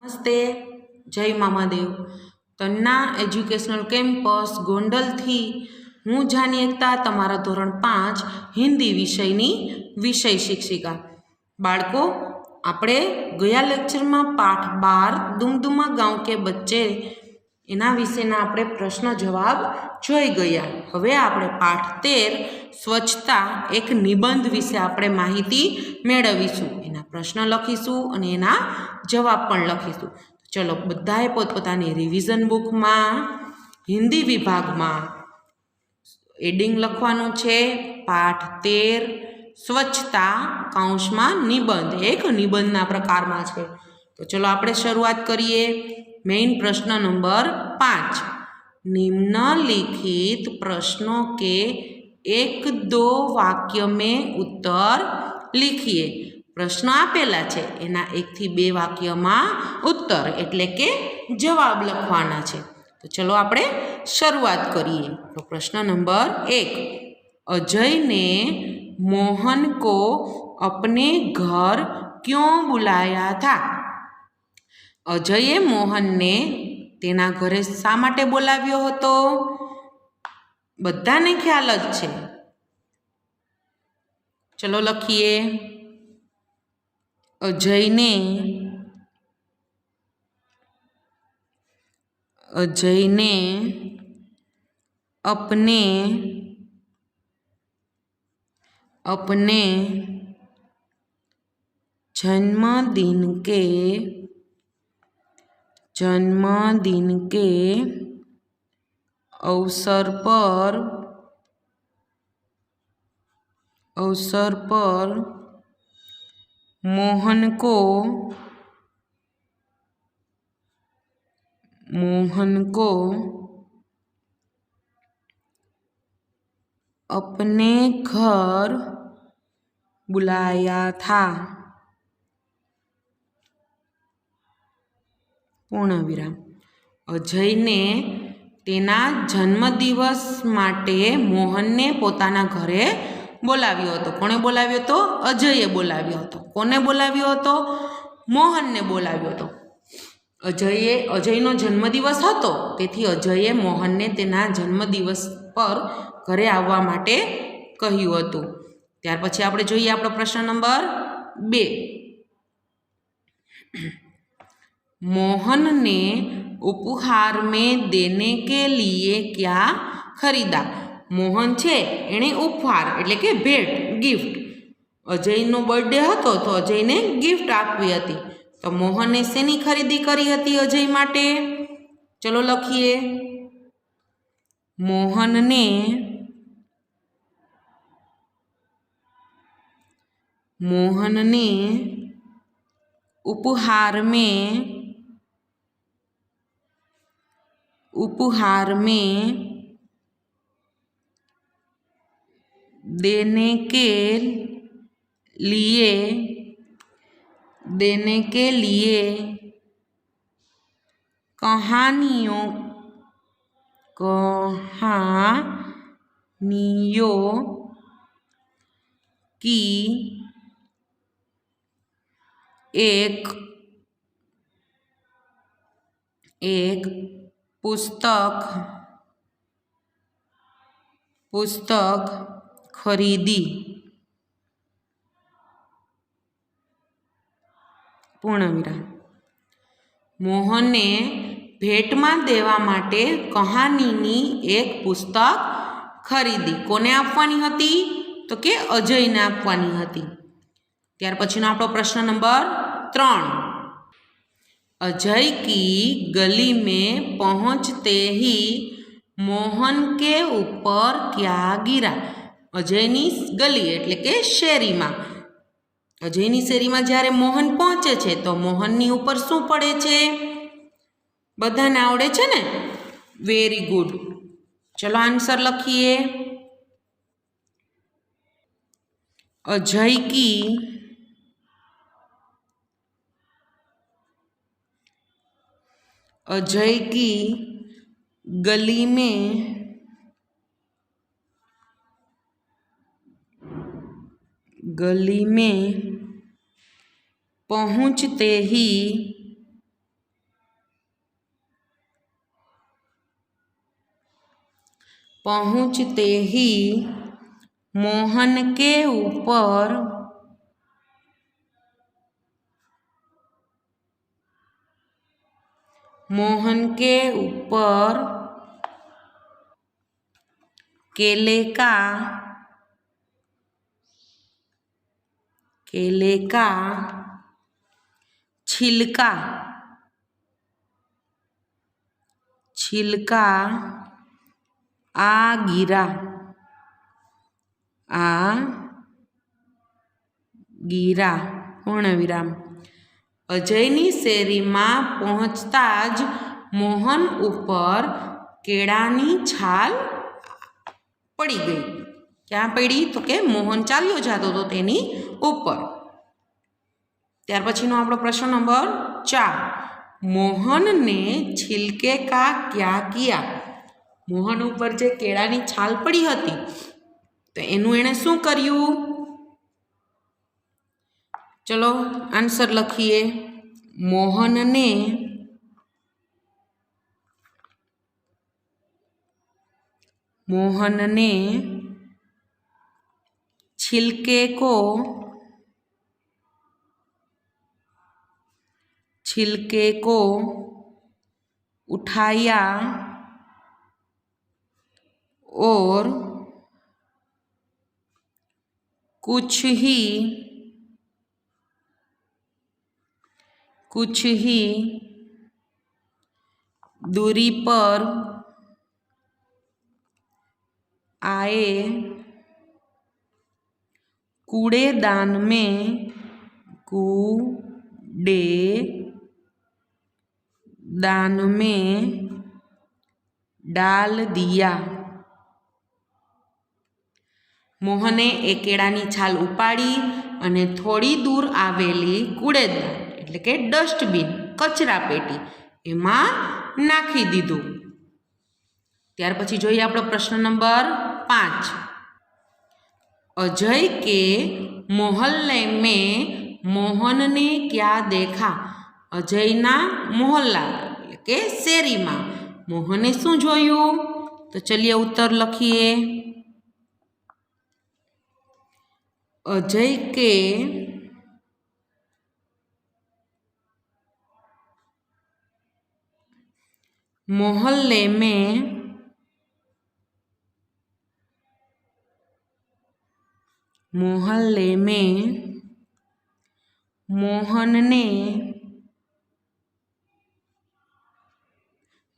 नमस्ते, जय मामादेव। तन्ना educational campus Gondal थी हूँ जानी एकता तमारा धोरण 5 हिंदी विषयनी विषय शिक्षिका। बाळको आपणे गया लेक्चर में पाठ 12 दुमदुमा गांव के बच्चे एना विषयना आपणे प्रश्न जवाब जोई गया। हवे आपणे पाठ 13 स्वच्छता एक निबंध विषे आपणे माहिती मेळवीशुं। एना प्रश्न लखीशुं अने एना जवाब पण लखीशुं। चलो बधाए पोतपोतानी रिविजन बुक में हिंदी विभाग में एडिंग लखवानुं छे। पाठ 13 स्वच्छता काउंस में निबंध एक निबंधना प्रकार में छे। तो चलो आपणे शुरुआत करिए। मेन प्रश्न नंबर 5, निम्नलिखित प्रश्नों के 1-2 वाक्य में उत्तर लिखिए। प्रश्न आपेला छे एना 1 થી 2 वाक्य में उत्तर एटले के जवाब लखवाना छे। तो चलो आपणे शुरुआत करिए। तो प्रश्न नंबर 1, अजय ने मोहन को अपने घर क्यों बुलाया था? अजये मोहन ने तेना घरे शा माटे बोलाव्यो हतो? बधाने ख्याल ज छे। चलो लखीए। अजय ने अपने जन्मदिन के अवसर पर मोहन को अपने घर बुलाया था। पूर्ण विराम। अजय ने तेना जन्मदिवस माटे मोहन ने पोताना घरे बोलाव्यो हतो। कोणे बोलाव्यो हतो? अजये बोलाव्यो हतो। कोने बोलाव्यो हतो? मोहन ने बोलाव्यो हतो। अजयनो जन्मदिवस हतो तेथी अजये मोहन ने तेना जन्मदिवस पर घरे आववा माटे कह्युं हतुं। त्यार पछी आपणे जोईए आपणो प्रश्न नंबर 2, मोहन ने उपहार में देने के लिए क्या खरीदा? मोहन छे एणे उपहार एटले के भेट गिफ्ट, अजयनो बर्थडे हतो तो अजयने गिफ्ट आपवी हती। तो मोहने शेनी खरीदी करी हती अजय माटे? चलो लखीए। मोहन ने उपहार में देने के लिए कहानियों की एक पुस्तक खरीदी। पूर्ण विराम। मोहन ने भेट में देवा माटे कहानीनी एक पुस्तक खरीदी। कोने आपवानी हती? तो के अजय ने आपवानी हती। त्यार पछीनो आपणो प्रश्न नंबर 3, अजय की गली में पहुंचते ही मोहन के ऊपर क्या गिरा? अजयनी गली एटले के शेरी में, अजयनी शेरी में ज्यारे मोहन पहुंचे छे तो मोहननी ऊपर शुं पड़े छे? बधाने आवडे छे ने? Very good. चलो आंसर लखीए। अजय की गली में पहुंचते ही पहुँचते ही मोहन के ऊपर केले का छिलका आ गिरा पूर्ण विराम। अजयनी शेरी में पहुँचता ज मोहन ऊपर केळानी छाल पड़ी गई। क्या पड़ी? तो के मोहन चाल्यो जातो तो तेनी ऊपर। त्यार पछीनो आपणो प्रश्न नंबर 4, मोहन ने छिलके का क्या किया? मोहन ऊपर जे केळानी छाल पड़ी हती तो एनु एणे शुं कर्युं? चलो आंसर लखीए। मोहन ने छिलके को उठाया और कुछ ही दूरी पर आए कूड़ेदान में डाल दिया। मोहने ए केळानी छाल उपाड़ी अने थोड़ी दूर आवेली कूड़ेदान एटले के डस्टबीन कचरा पेटी एमां नाखी दीधुं। त्यार पछी जोईए आपणो प्रश्न नंबर 5। अजय के मोहल्ले में मोहन ने क्या देखा? अजयना मोहल्ला के शेरी में मोहने शुं जोयुं? तो चलिए उत्तर लखीए। अजय के मोहल्ले में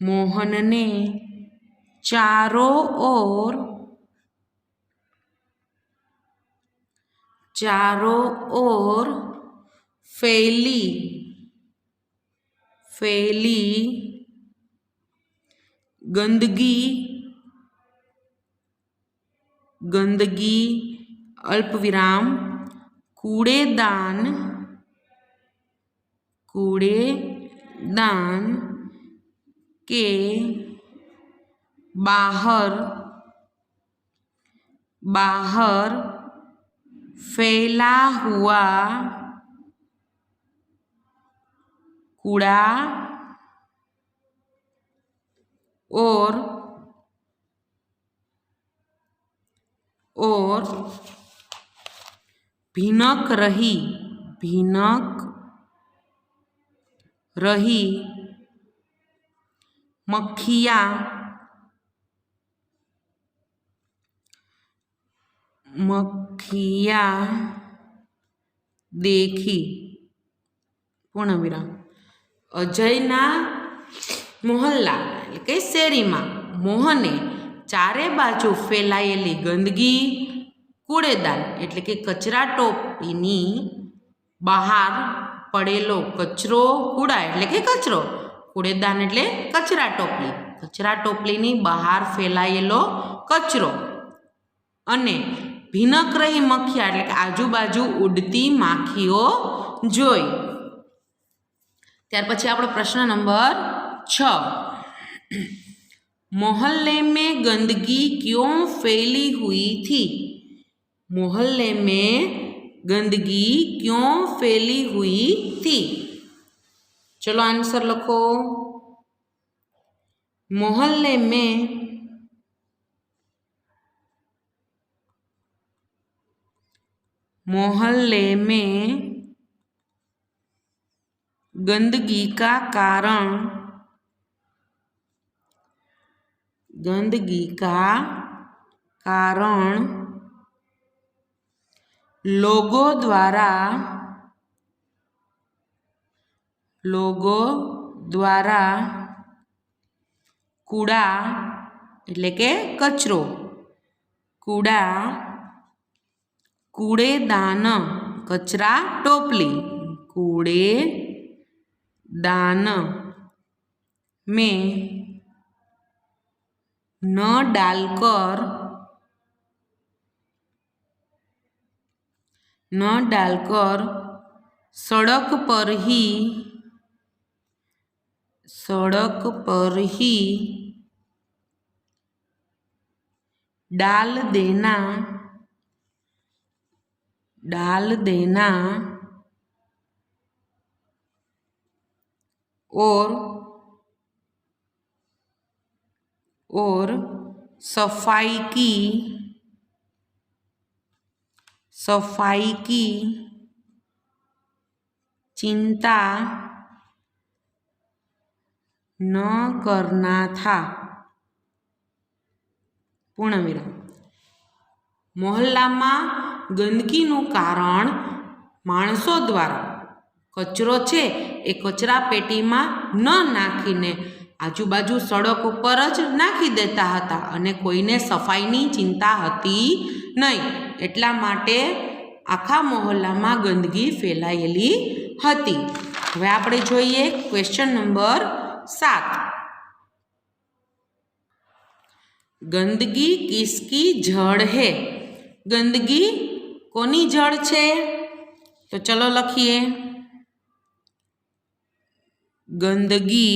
मोहन ने चारों ओर फैली गंदगी अल्पविराम कूड़ेदान के बाहर फैला हुआ कूड़ा और भीनक रही मक्खियाँ देखी पूर्ण विराम। अजयना मोहल्ला के शेरी में मोहने चारे बाजू फैलायेली गंदगी कूड़ेदान एटले के कचरा टोपलीनी बहार पड़ेलो कचरो कूड़ा एटले के कचरो कूड़ेदान एटले कचरा टोपलीनी बहार फैलायेलो कचरो अने भीनक रही मक्खिया एटले के आजूबाजू उड़ती माखीओ जोई। त्यार पछी आपणो प्रश्न नंबर 6। मोहल्ले में गंदगी क्यों फैली हुई थी? मोहल्ले में गंदगी क्यों फैली हुई थी? चलो आंसर लिखो। मोहल्ले में मोहल्ले में गंदगी का कारण लोगों द्वारा कूड़ा એટલે કે કચરો कूड़ेदान कचरा टोपली कूड़ेदान में न डालकर सड़क पर ही डाल देना और सफाई की चिंता न करना था। पूर्णविराम। मोहल्लामां गंदकीनुं कारण माणसों द्वारा कचरो छे ए कचरा पेटीमां न नाखीने आजूबाजू सड़क पर ज नाखी देता हता अने कोईने सफाईनी चिंता हती नहीं, एटला माटे आखा मोहल्लामां गंदगी फैलायेली हती। हवे आपणे जोईए क्वेश्चन नंबर 7। गंदगी किसकी जड़ है? गंदगी कोनी जड़ छे? तो चलो लखीए। गंदगी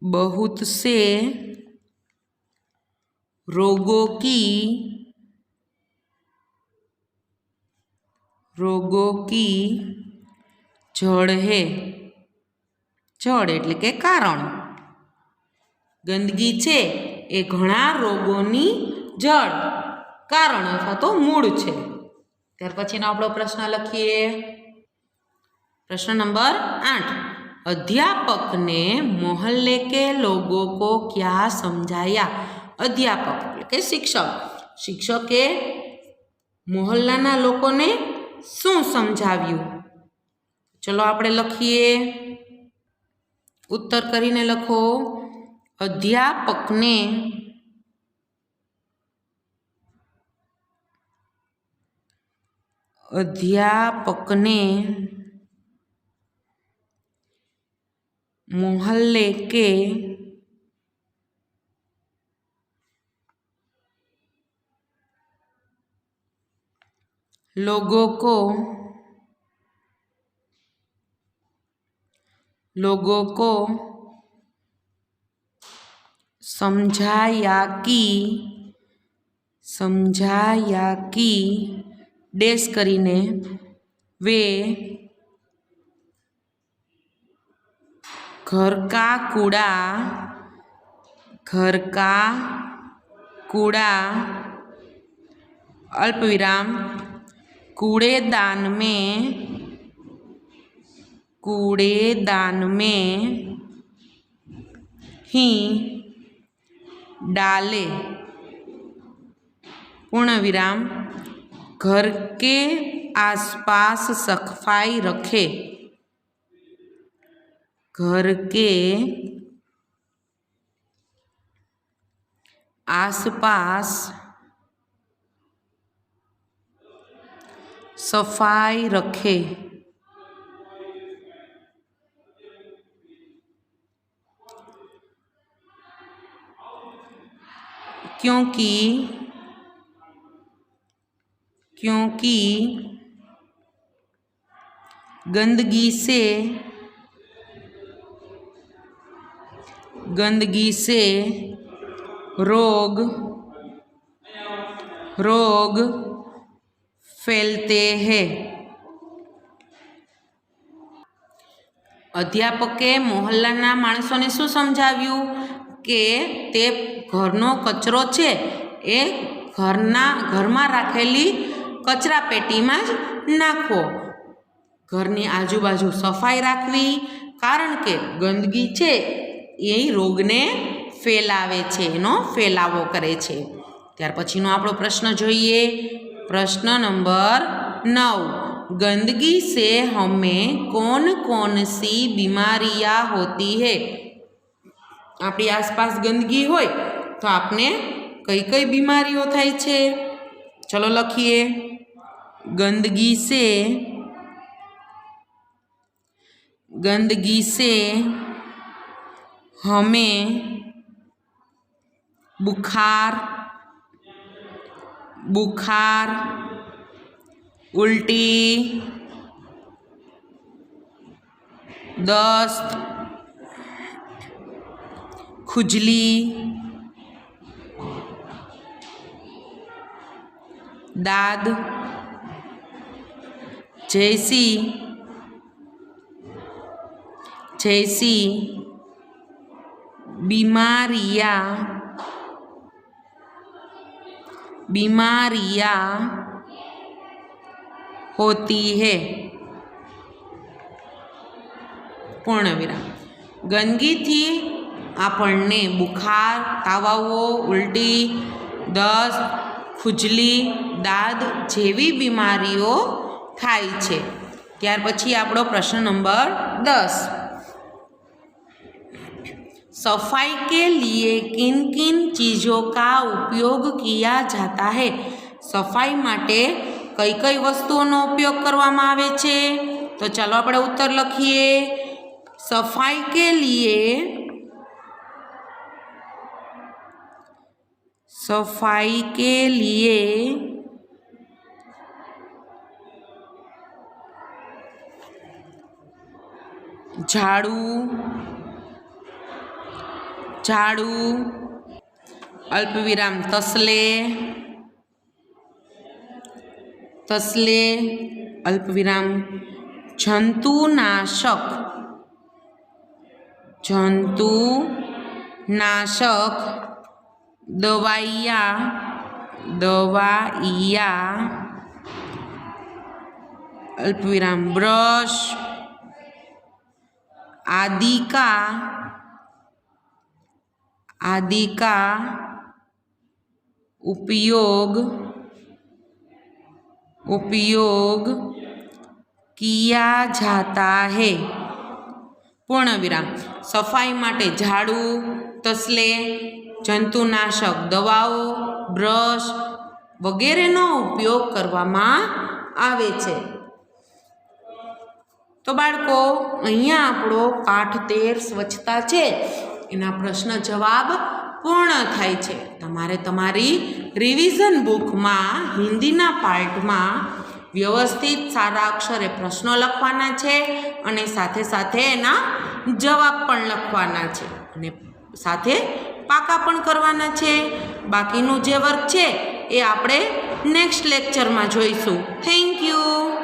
बहुत से रोगों की जड़ है। जड़ एटले के कारण। गंदगी छे ए घणा रोगोनी जड़ कारण अथवा तो मूळ छे। त्यार पछीनो आपणो प्रश्न लखीए। प्रश्न नंबर 8। अध्यापक ने मोहल्ले के लोगों को क्या समझाया? अध्यापक એટલે કે શિક્ષકે મોહલ્લાના લોકોને શું સમજાવ્યું? ચલો આપણે લખીએ। उत्तर करीने लखो। अध्यापक ने मोहल्ले के लोगों को समझाया कि डेस करीने वे घर का कूड़ा अल्पविराम कूड़ेदान में ही डाले। पूर्णविराम घर के आसपास सफाई रखे। घर के आसपास सफाई रखे। क्योंकि गंदगी से रोग फैलते हैं। अध्यापके मोहल्लाना माणसोने शुं समजाव्युं के ते ઘરનો કચરો છે એ ઘરમાં રાખેલી કચરા પેટીમાં જ નાખવો. ઘરની આજુબાજુ સફાઈ રાખવી, કારણ કે ગંદકી છે એ રોગને ફેલાવે છે, એનો ફેલાવો કરે છે. ત્યાર પછીનો આપણો પ્રશ્ન જોઈએ. प्रश्न नंबर 9, गंदगी से हमें कौन कौन सी बीमारियां होती है? આપણી આસપાસ ગંદકી હોય તો આપને કઈ કઈ બીમારીઓ થાય છે? ચલો લખીએ. गंदगी से हमें बुखार, उल्टी, दस्त, खुजली, दाद जैसी बीमारियां होती है. पूर्ण विराम. गंदगीथी આપણને બુખાર, તાવ આવવો, ઉલટી, દસ્ત, ખુજલી, દાદ જેવી બીમારીઓ થાય છે. ત્યાર પછી આપણો પ્રશ્ન નંબર 10, सफाई के लिए किन किन चीज़ों का उपयोग किया जाता है? सफाई माटे कई कई वस्तुओं उपयोग करवामां आवे छे? तो चलो આપણે उत्तर लखीए. सफाई के लिए झाड़ू, अल्पविराम तसले, अल्पविराम जंतुनाशक, दवाइयाँ, अल्पविराम ब्रश आदि का उपयोग किया जाता है. पूर्ण विराम. सफाई माटे झाड़ू, तसले, जंतुनाशक दवाओ, ब्रश वगैरेनो उपयोग करवामां आवे छे. तो बाळको अहींया आपणो पाठ 13 स्वच्छता छे एना प्रश्न जवाब पूर्ण थाय छे. तमारे तमारी रिविजन बुक में हिंदीना पार्ट में व्यवस्थित सारा अक्षरे प्रश्नों लखवाना छे अने साथे साथे एना जवाब पण लखवाना छे अने साथे पाका पण करवाना छे. बाकीनुं जे वर्क छे ए आपणे नेक्स्ट लेक्चर में जोईशुं. Thank you.